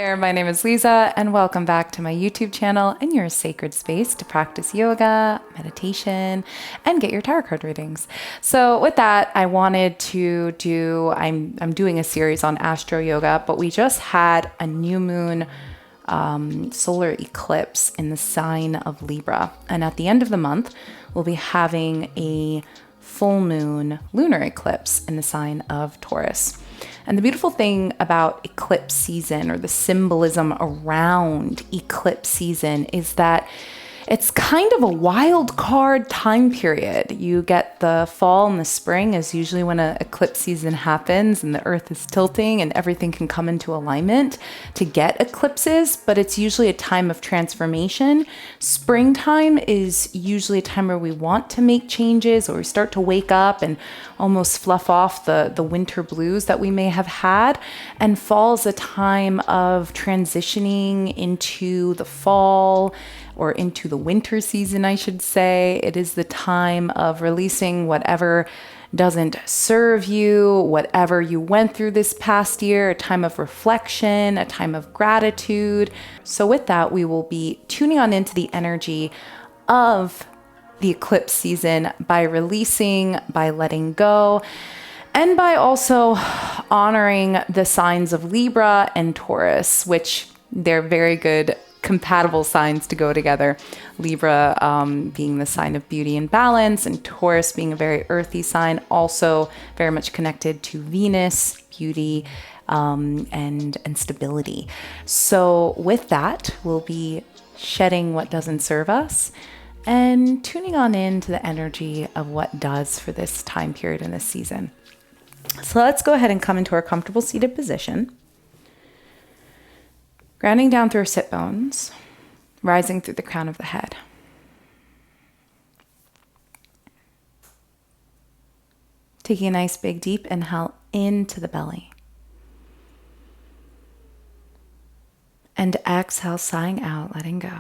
there, my name is Lisa, and welcome back to my YouTube channel and your sacred space to practice yoga, meditation, and get your tarot card readings. So with that, I wanted to I'm doing a series on astro yoga, but we just had a new moon solar eclipse in the sign of Libra. And at the end of the month, we'll be having a full moon lunar eclipse in the sign of Taurus. And the beautiful thing about eclipse season, or the symbolism around eclipse season, is that it's kind of a wild card time period. You get the fall and the spring is usually when an eclipse season happens and the earth is tilting and everything can come into alignment to get eclipses, but it's usually a time of transformation. Springtime is usually a time where we want to make changes, or we start to wake up and almost fluff off the winter blues that we may have had. And fall is a time of transitioning into the fall, or into the winter season, I should say. It is the time of releasing whatever doesn't serve you, whatever you went through this past year, a time of reflection, a time of gratitude. So with that, we will be tuning on into the energy of the eclipse season by releasing, by letting go, and by also honoring the signs of Libra and Taurus, which they're very good compatible signs to go together. Libra being the sign of beauty and balance, and Taurus being a very earthy sign, also very much connected to Venus, beauty, and stability. So with that, we'll be shedding what doesn't serve us and tuning on into the energy of what does for this time period in this season. So let's go ahead and come into our comfortable seated position. Grounding down through our sit bones, rising through the crown of the head. Taking a nice big deep inhale into the belly. And exhale, sighing out, letting go.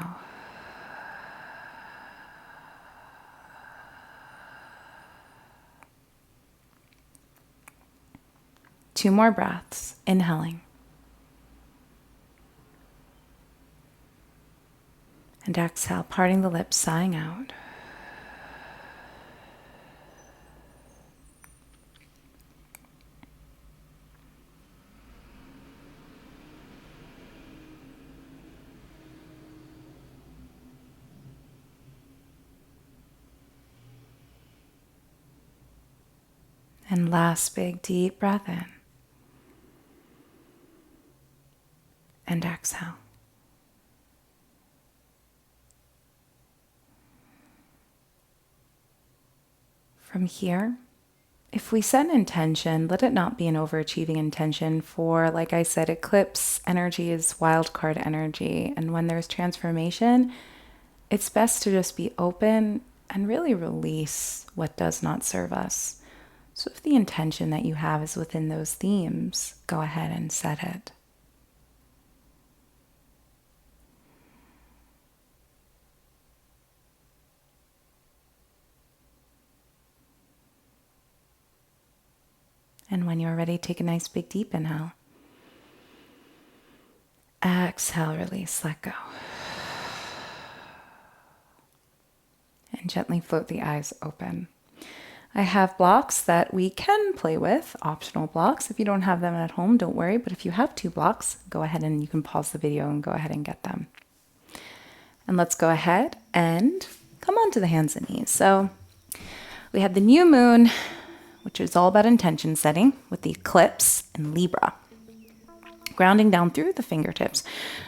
Two more breaths, inhaling. And exhale, parting the lips, sighing out. And last big deep breath in. And exhale. From here, if we set an intention, let it not be an overachieving intention for, like I said, eclipse energy is wildcard energy. And when there's transformation, it's best to just be open and really release what does not serve us. So if the intention that you have is within those themes, go ahead and set it. And when you're ready, take a nice big deep inhale. Exhale, release, let go. And gently float the eyes open. I have blocks that we can play with, optional blocks. If you don't have them at home, don't worry. But if you have 2 blocks, go ahead and you can pause the video and go ahead and get them. And let's go ahead and come onto the hands and knees. So we have the new moon, which is all about intention setting, with the eclipse in Libra. Grounding down through the fingertips,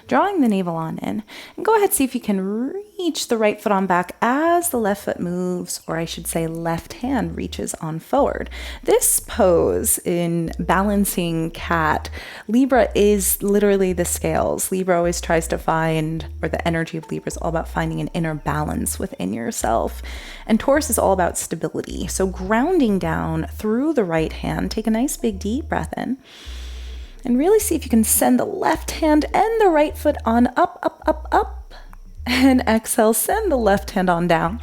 drawing the navel on in, and go ahead, see if you can reach the right foot on back as the left foot moves, or I should say left hand reaches on forward. This pose in balancing cat, Libra is literally the scales. Libra always tries to find, or the energy of Libra is all about finding an inner balance within yourself. And Taurus is all about stability. So grounding down through the right hand, take a nice big deep breath in. And really see if you can send the left hand and the right foot on up, up, up, up. And exhale, send the left hand on down.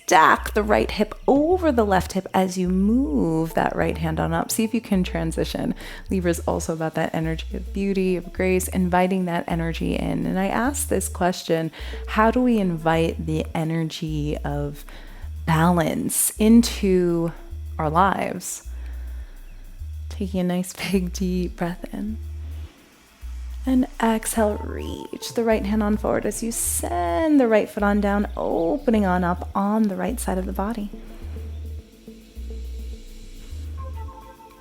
stack the right hip over the left hip as you move that right hand on up. See if you can transition. Libra is also about that energy of beauty, of grace, inviting that energy in. And I asked this question, how do we invite the energy of balance into our lives? Taking a nice big deep breath in. And exhale, reach the right hand on forward as you send the right foot on down, opening on up on the right side of the body.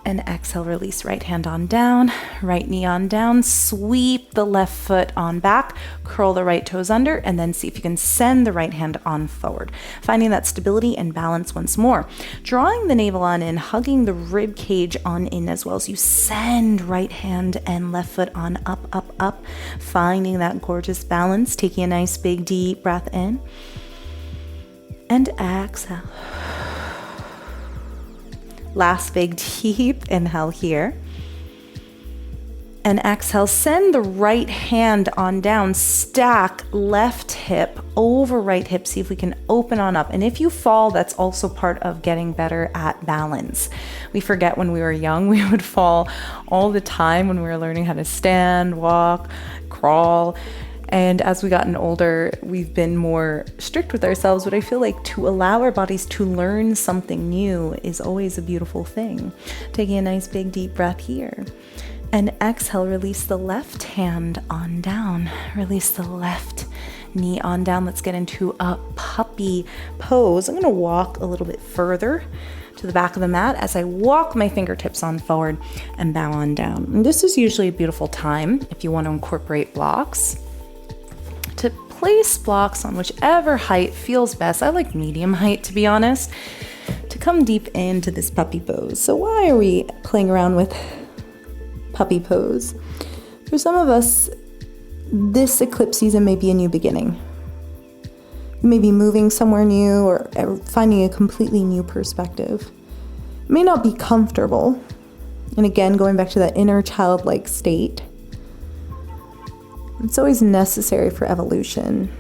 And exhale, release right hand on down, right knee on down, sweep the left foot on back, curl the right toes under, and then see if you can send the right hand on forward. Finding that stability and balance once more. Drawing the navel on in, hugging the rib cage on in as well as you send right hand and left foot on up, up, up. Finding that gorgeous balance, taking a nice big deep breath in. And exhale. Last big deep inhale here. And exhale, send the right hand on down, stack left hip over right hip. See if we can open on up. And if you fall, that's also part of getting better at balance. We forget when we were young, we would fall all the time when we were learning how to stand, walk, crawl. And as we've gotten older, we've been more strict with ourselves, but I feel like to allow our bodies to learn something new is always a beautiful thing. Taking a nice big deep breath here. And exhale, release the left hand on down. Release the left knee on down. Let's get into a puppy pose. I'm going to walk a little bit further to the back of the mat as I walk my fingertips on forward and bow on down. And this is usually a beautiful time if you want to incorporate blocks. To place blocks on whichever height feels best. I like medium height, to be honest, to come deep into this puppy pose. So why are we playing around with puppy pose? For some of us, this eclipse season may be a new beginning. You may be moving somewhere new or finding a completely new perspective. It may not be comfortable. And again, going back to that inner childlike state, it's always necessary for evolution.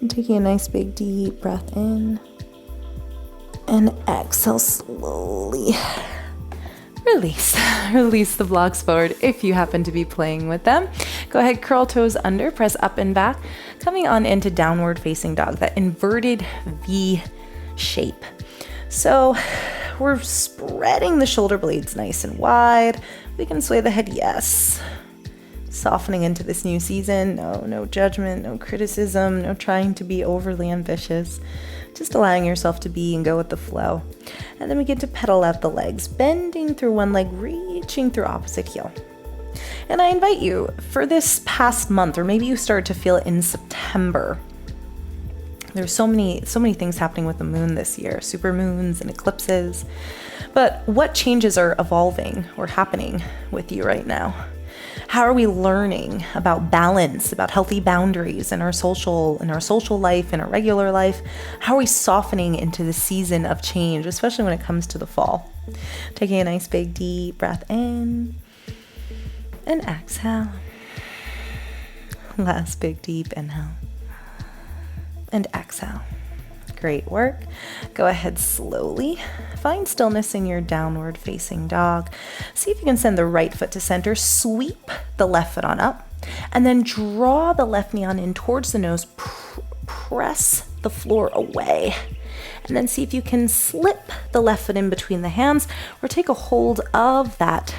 And taking a nice big deep breath in and exhale slowly. Release the blocks forward if you happen to be playing with them. Go ahead, curl toes under, press up and back, coming on into downward facing dog, that inverted V shape. So we're spreading the shoulder blades nice and wide. We can sway the head, yes. Softening into this new season. No judgment, no criticism, no trying to be overly ambitious. Just allowing yourself to be and go with the flow. And then we get to pedal out the legs, bending through one leg, reaching through opposite heel. And I invite you for this past month, or maybe you start to feel it in September. There's so many things happening with the moon this year, super moons and eclipses. But what changes are evolving or happening with you right now? How are we learning about balance, about healthy boundaries in our social life, in our regular life? How are we softening into the season of change, especially when it comes to the fall? Taking a nice big deep breath in and exhale. Last big deep inhale and exhale. Great work. Go ahead slowly. Find stillness in your downward facing dog. See if you can send the right foot to center. Sweep the left foot on up. And then draw the left knee on in towards the nose. Press the floor away. And then see if you can slip the left foot in between the hands or take a hold of that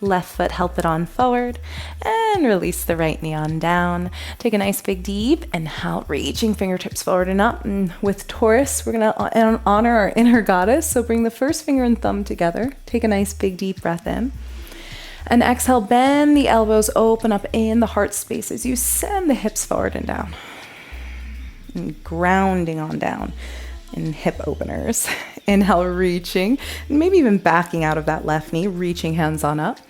left foot, help it on forward, and release the right knee on down. Take a nice big deep inhale, reaching fingertips forward and up. And with Taurus, we're going to honor our inner goddess. So bring the first finger and thumb together. Take a nice big deep breath in. And exhale, bend the elbows, open up in the heart space as you send the hips forward and down. And grounding on down in hip openers. Inhale, reaching, maybe even backing out of that left knee, reaching hands on up.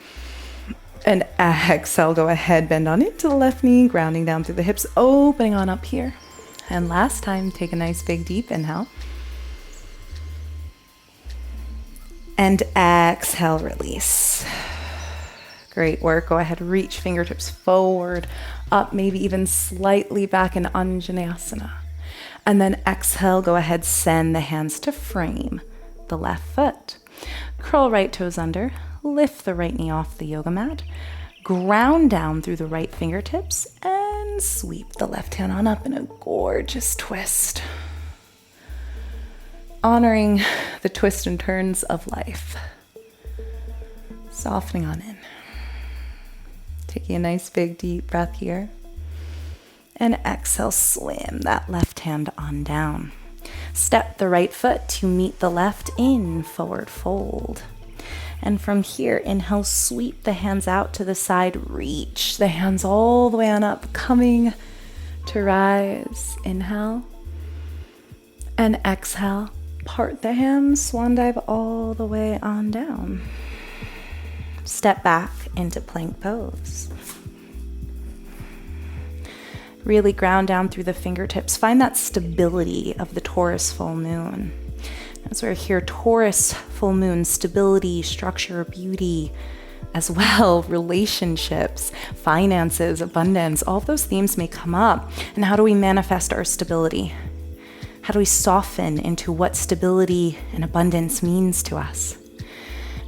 And exhale, go ahead, bend on into the left knee, grounding down through the hips, opening on up here. And last time, take a nice big deep inhale. And exhale, release. Great work. Go ahead, reach fingertips forward, up, maybe even slightly back in Anjaneyasana. And then exhale, go ahead, send the hands to frame the left foot. Curl right toes under, lift the right knee off the yoga mat, ground down through the right fingertips, and sweep the left hand on up in a gorgeous twist. Honoring the twists and turns of life. Softening on in. Taking a nice big deep breath here. And exhale, slam that left hand on down. Step the right foot to meet the left in forward fold. And from here, inhale, sweep the hands out to the side, reach the hands all the way on up, coming to rise. Inhale. And exhale, part the hands, swan dive all the way on down. Step back into plank pose. Really ground down through the fingertips. Find that stability of the Taurus full moon. As we're here, Taurus full moon, stability, structure, beauty, as well, relationships, finances, abundance, all of those themes may come up. And how do we manifest our stability? How do we soften into what stability and abundance means to us?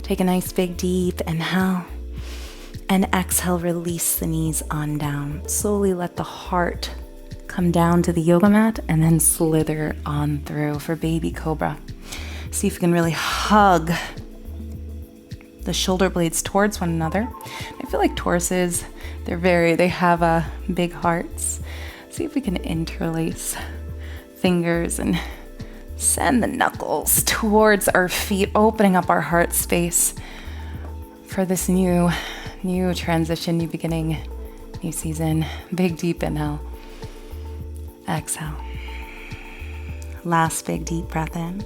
Take a nice big deep inhale. And exhale, release the knees on down. Slowly let the heart come down to the yoga mat and then slither on through for baby cobra. See if you can really hug the shoulder blades towards one another. I feel like Tauruses, they have big hearts. See if we can interlace fingers and send the knuckles towards our feet, opening up our heart space for this new transition, new beginning, new season. Big deep inhale. Exhale. Last big deep breath in.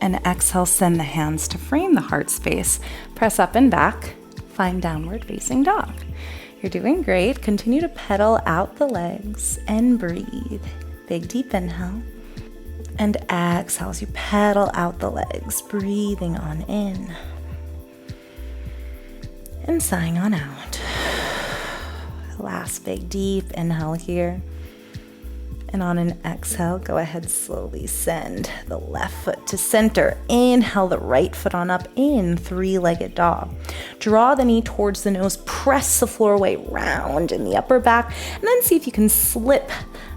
And exhale, send the hands to frame the heart space. Press up and back. Find downward facing dog. You're doing great. Continue to pedal out the legs and breathe. Big deep inhale. And exhale as you pedal out the legs, breathing on in. And sighing on out. Last big deep inhale here. And on an exhale, go ahead, slowly send the left foot to center. Inhale the right foot on up in three-legged dog. Draw the knee towards the nose, press the floor away, round in the upper back, and then see if you can slip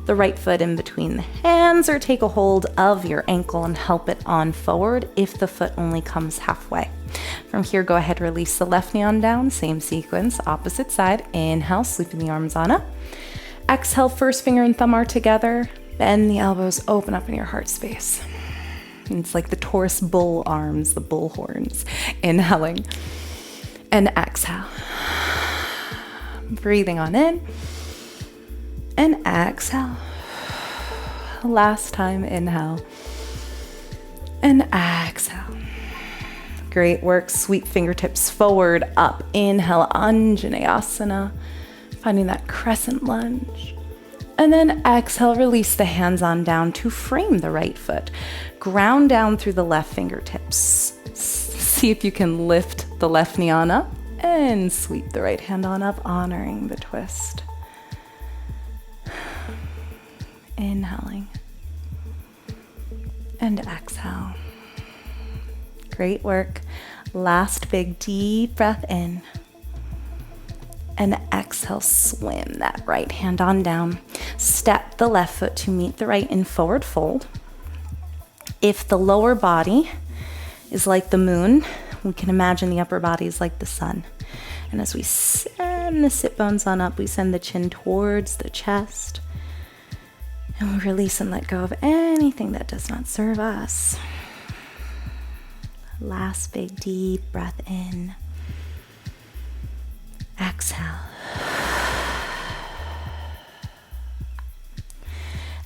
the right foot in between the hands or take a hold of your ankle and help it on forward if the foot only comes halfway. From here, go ahead, release the left knee on down, same sequence, opposite side. Inhale, sweeping the arms on up. Exhale, first finger and thumb are together. Bend the elbows, open up in your heart space. And it's like the Taurus bull arms, the bull horns. Inhaling and exhale. Breathing on in and exhale. Last time, inhale and exhale. Great work. Sweep fingertips forward, up. Inhale, Anjaneyasana. Finding that crescent lunge. And then exhale, release the hands on down to frame the right foot. Ground down through the left fingertips. See if you can lift the left knee on up and sweep the right hand on up, honoring the twist. Inhaling. And exhale. Great work. Last big deep breath in. And exhale, swim that right hand on down. Step the left foot to meet the right in forward fold. If the lower body is like the moon, we can imagine the upper body is like the sun. And as we send the sit bones on up, we send the chin towards the chest. And we release and let go of anything that does not serve us. Last big deep breath in. Exhale.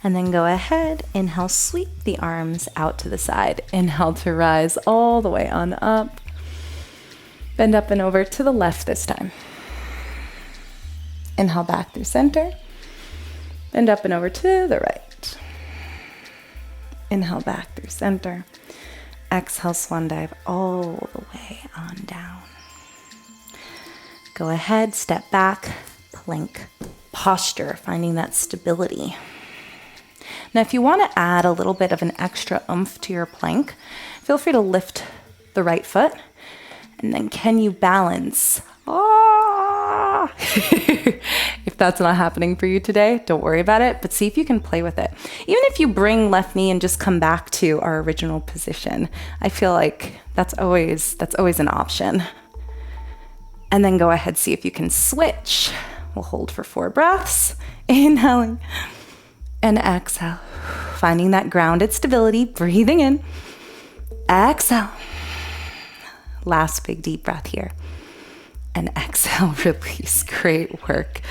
And then go ahead, inhale, sweep the arms out to the side. Inhale to rise all the way on up. Bend up and over to the left this time. Inhale back through center. Bend up and over to the right. Inhale back through center. Exhale, swan dive all the way on down. Go ahead, step back, plank posture, finding that stability. Now, if you want to add a little bit of an extra oomph to your plank, feel free to lift the right foot. And then can you balance? Ah! If that's not happening for you today, don't worry about it, but see if you can play with it. Even if you bring left knee and just come back to our original position, I feel like that's always an option. And then go ahead, see if you can switch. We'll hold for 4 breaths, inhaling and exhale. Finding that grounded stability, breathing in, exhale. Last big deep breath here. And exhale, release. Great work.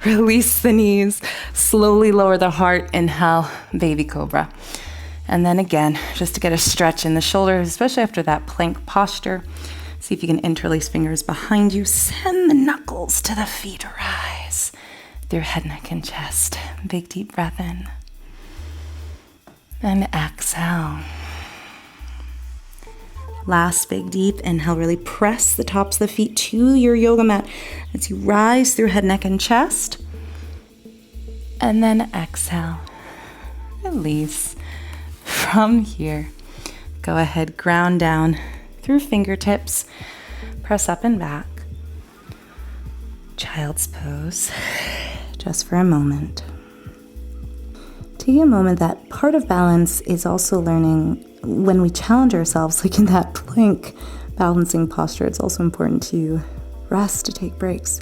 Release the knees. Slowly lower the heart. Inhale, baby cobra. And then again, just to get a stretch in the shoulders, especially after that plank posture. See if you can interlace fingers behind you. Send the knuckles to the feet. Rise through head, neck, and chest. Big deep breath in. And exhale. Last big deep inhale, really press the tops of the feet to your yoga mat as you rise through head, neck, and chest. And then exhale, release. From here, go ahead, ground down through fingertips, press up and back. Child's pose, just for a moment. Take a moment that part of balance is also learning when we challenge ourselves, like in that plank balancing posture, it's also important to rest, to take breaks.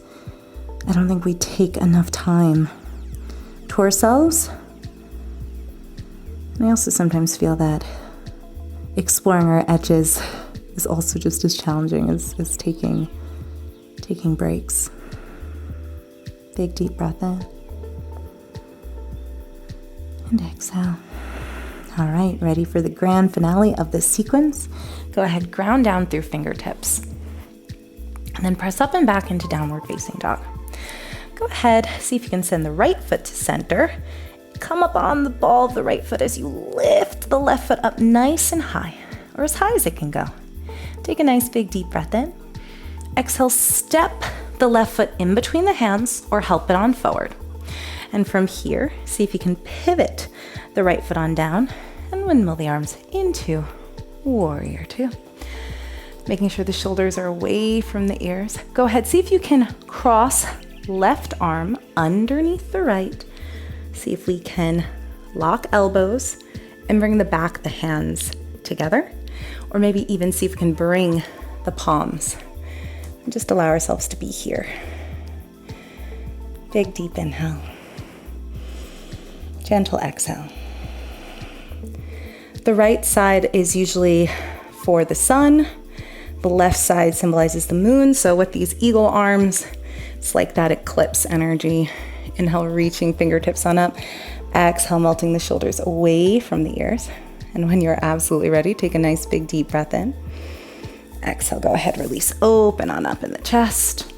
I don't think we take enough time to ourselves. And I also sometimes feel that exploring our edges is also just as challenging as taking breaks. Big deep breath in. And exhale. All right, ready for the grand finale of this sequence? Go ahead, ground down through fingertips. And then press up and back into downward facing dog. Go ahead, see if you can send the right foot to center. Come up on the ball of the right foot as you lift the left foot up nice and high, or as high as it can go. Take a nice big deep breath in. Exhale, step the left foot in between the hands or help it on forward. And from here, see if you can pivot the right foot on down and windmill the arms into warrior 2. Making sure the shoulders are away from the ears. Go ahead, see if you can cross left arm underneath the right. See if we can lock elbows and bring the back of the hands together. Or maybe even see if we can bring the palms. And just allow ourselves to be here. Big deep inhale. Gentle exhale. The right side is usually for the sun. The left side symbolizes the moon. So with these eagle arms, it's like that eclipse energy. Inhale, reaching fingertips on up. Exhale, melting the shoulders away from the ears. And when you're absolutely ready, take a nice big deep breath in. Exhale, go ahead, release, open on up in the chest.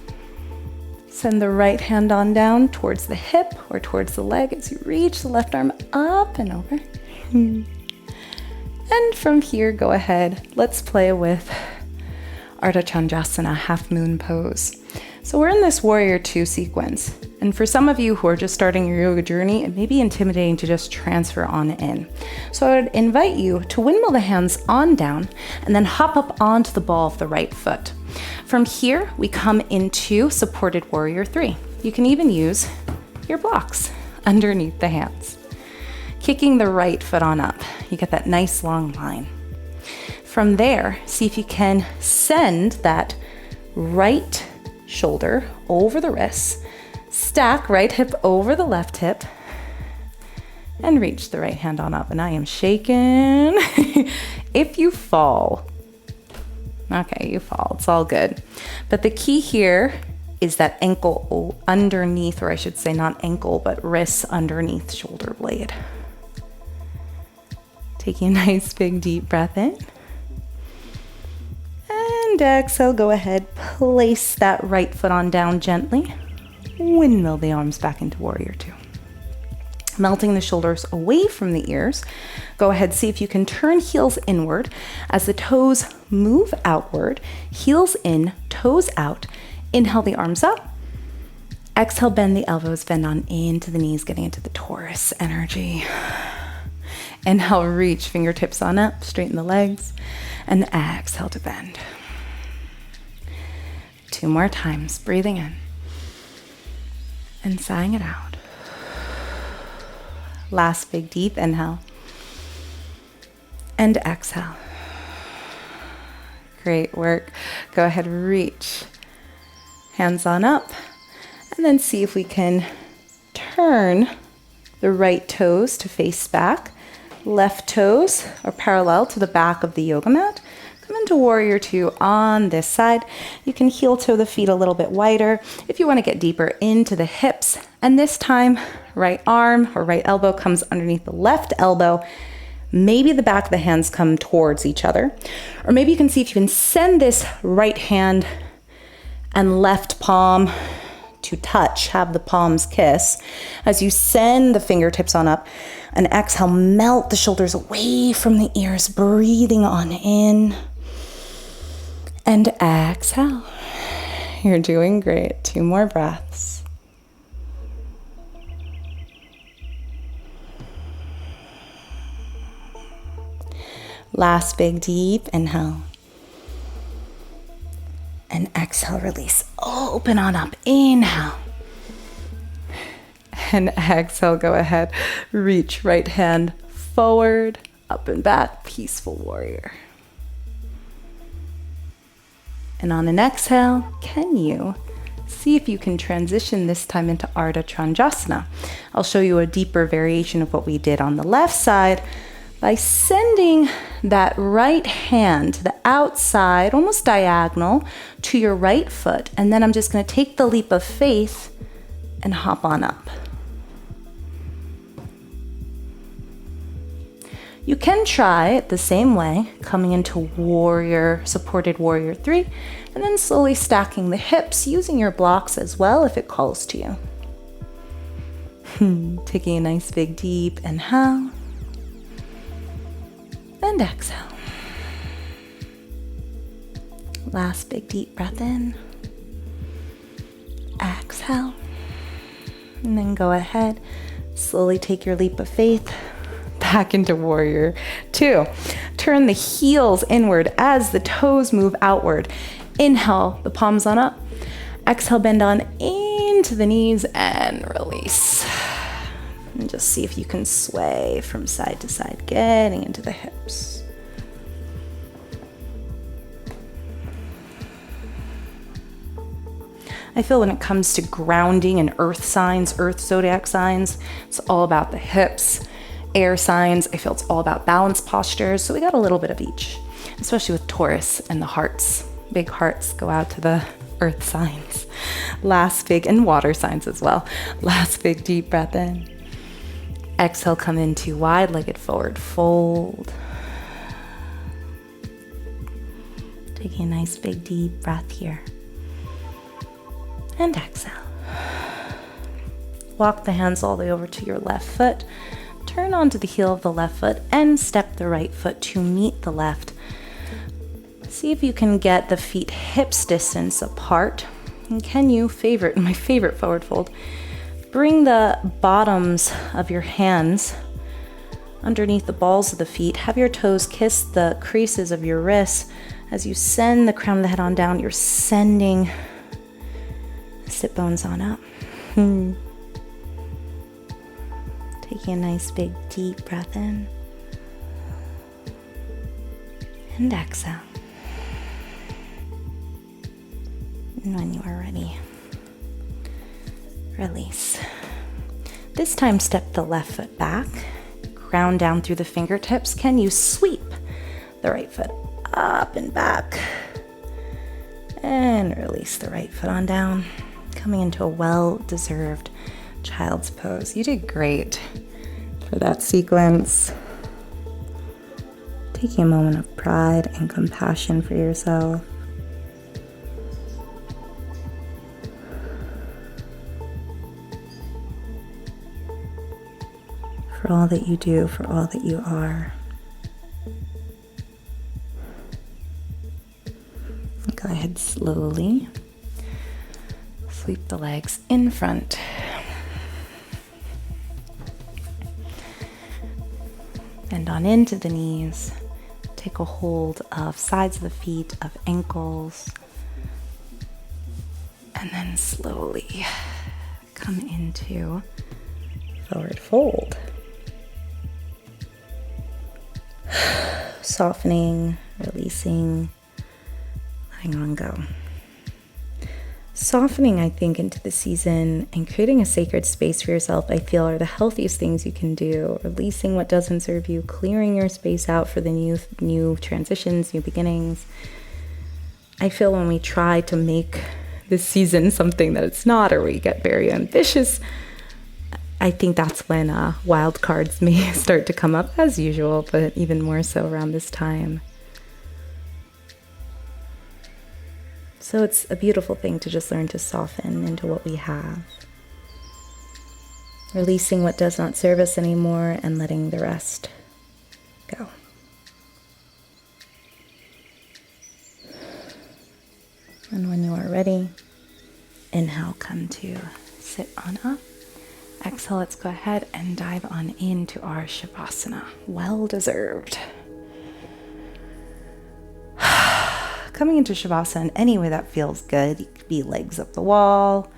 Send the right hand on down towards the hip or towards the leg as you reach the left arm up and over. And from here, go ahead, let's play with Ardha Chandrasana, half moon pose. So we're in this warrior 2 sequence. And for some of you who are just starting your yoga journey, it may be intimidating to just transfer on in. So I would invite you to windmill the hands on down and then hop up onto the ball of the right foot. From here, we come into supported warrior 3. You can even use your blocks underneath the hands. Kicking the right foot on up, you get that nice long line. From there, see if you can send that right shoulder over the wrists, stack right hip over the left hip, and reach the right hand on up. And I am shaking. If you fall, okay, you fall, it's all good. But the key here is that ankle underneath, or I should say not ankle, but wrists underneath shoulder blade. Taking a nice big deep breath in. And exhale, go ahead, place that right foot on down gently. Windmill the arms back into warrior 2. Melting the shoulders away from the ears. Go ahead, see if you can turn heels inward as the toes move outward. Heels in, toes out. Inhale the arms up. Exhale, bend the elbows, bend on into the knees, getting into the Taurus energy. Inhale, reach, fingertips on up, straighten the legs, and exhale to bend. 2 more times, breathing in and sighing it out. Last big deep inhale and exhale. Great work. Go ahead, reach, hands on up, and then see if we can turn the right toes to face back. Left toes are parallel to the back of the yoga mat. Come into warrior 2 on this side. You can heel toe the feet a little bit wider if you want to get deeper into the hips. And this time, right arm or right elbow comes underneath the left elbow. Maybe the back of the hands come towards each other. Or maybe you can see if you can send this right hand and left palm to touch, have the palms kiss. As you send the fingertips on up, and exhale, melt the shoulders away from the ears, breathing on in. And exhale. You're doing great. 2 more breaths. Last big deep inhale. And exhale, release. Open on up. Inhale. And exhale, go ahead. Reach right hand forward, up and back, peaceful warrior. And on an exhale, can you see if you can transition this time into Ardha Chandrasana? I'll show you a deeper variation of what we did on the left side by sending that right hand to the outside, almost diagonal, to your right foot. And then I'm just going to take the leap of faith and hop on up. You can try it the same way, coming into warrior, supported warrior 3, and then slowly stacking the hips, using your blocks as well if it calls to you. Taking a nice big deep inhale and exhale. Last big deep breath in, exhale, and then go ahead, slowly take your leap of faith back into warrior 2. Turn the heels inward as the toes move outward. Inhale, the palms on up. Exhale, bend on into the knees and release. And just see if you can sway from side to side, getting into the hips. I feel when it comes to grounding and earth signs, earth zodiac signs, it's all about the hips. Air signs, I feel it's all about balance postures. So we got a little bit of each, especially with Taurus and the hearts. Big hearts go out to the earth signs. Last big, and water signs as well. Last big deep breath in. Exhale, come into wide-legged forward fold. Taking a nice big deep breath here. And exhale. Walk the hands all the way over to your left foot. Turn onto the heel of the left foot and step the right foot to meet the left. See if you can get the feet hips distance apart. And can you, my favorite forward fold, bring the bottoms of your hands underneath the balls of the feet. Have your toes kiss the creases of your wrists. As you send the crown of the head on down, you're sending the sit bones on up. Taking a nice big deep breath in and exhale. And when you are ready, release. This time, step the left foot back, ground down through the fingertips. Can you sweep the right foot up and back? And release the right foot on down, coming into a well-deserved child's pose. You did great for that sequence. Taking a moment of pride and compassion for yourself. For all that you do, for all that you are. Go ahead slowly. Sweep the legs in front. Bend on into the knees. Take a hold of sides of the feet, of ankles. And then slowly come into forward fold. Softening, releasing, letting on go. Softening, I think, into the season and creating a sacred space for yourself, I feel, are the healthiest things you can do. Releasing what doesn't serve you, clearing your space out for the new transitions, new beginnings. I feel when we try to make this season something that it's not, or we get very ambitious, I think that's when wild cards may start to come up, as usual, but even more so around this time. So it's a beautiful thing to just learn to soften into what we have. Releasing what does not serve us anymore and letting the rest go. And when you are ready, inhale, come to sit on up. Exhale, let's go ahead and dive on into our Shavasana. Well deserved. Coming into Shavasana in any way that feels good. It could be legs up the wall.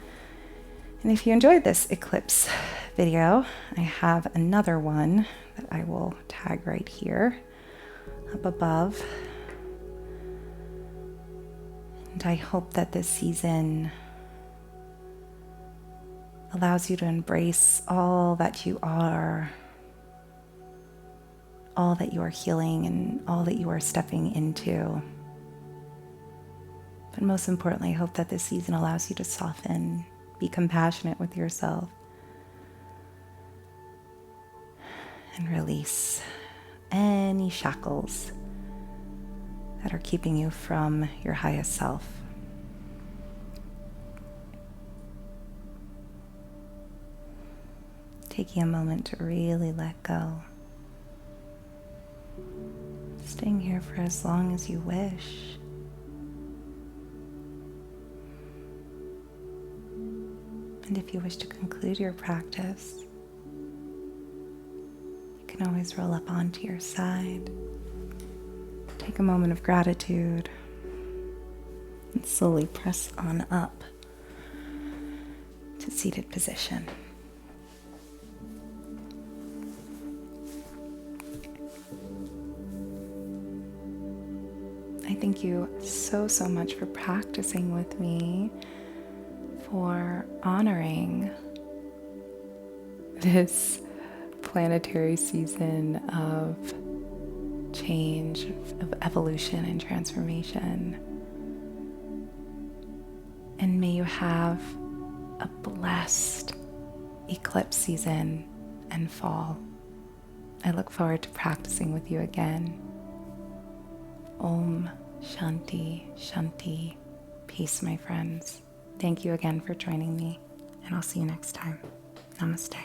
And if you enjoyed this Eclipse video, I have another one that I will tag right here up above. And I hope that this season allows you to embrace all that you are healing and all that you are stepping into. But most importantly, I hope that this season allows you to soften, be compassionate with yourself, and release any shackles that are keeping you from your highest self. Taking a moment to really let go. Staying here for as long as you wish. And if you wish to conclude your practice, you can always roll up onto your side. Take a moment of gratitude and slowly press on up to seated position. I thank you so much for practicing with me, for honoring this planetary season of change, of evolution and transformation. And may you have a blessed eclipse season and fall. I look forward to practicing with you again. Om Shanti Shanti. Peace, my friends. Thank you again for joining me, and I'll see you next time. Namaste.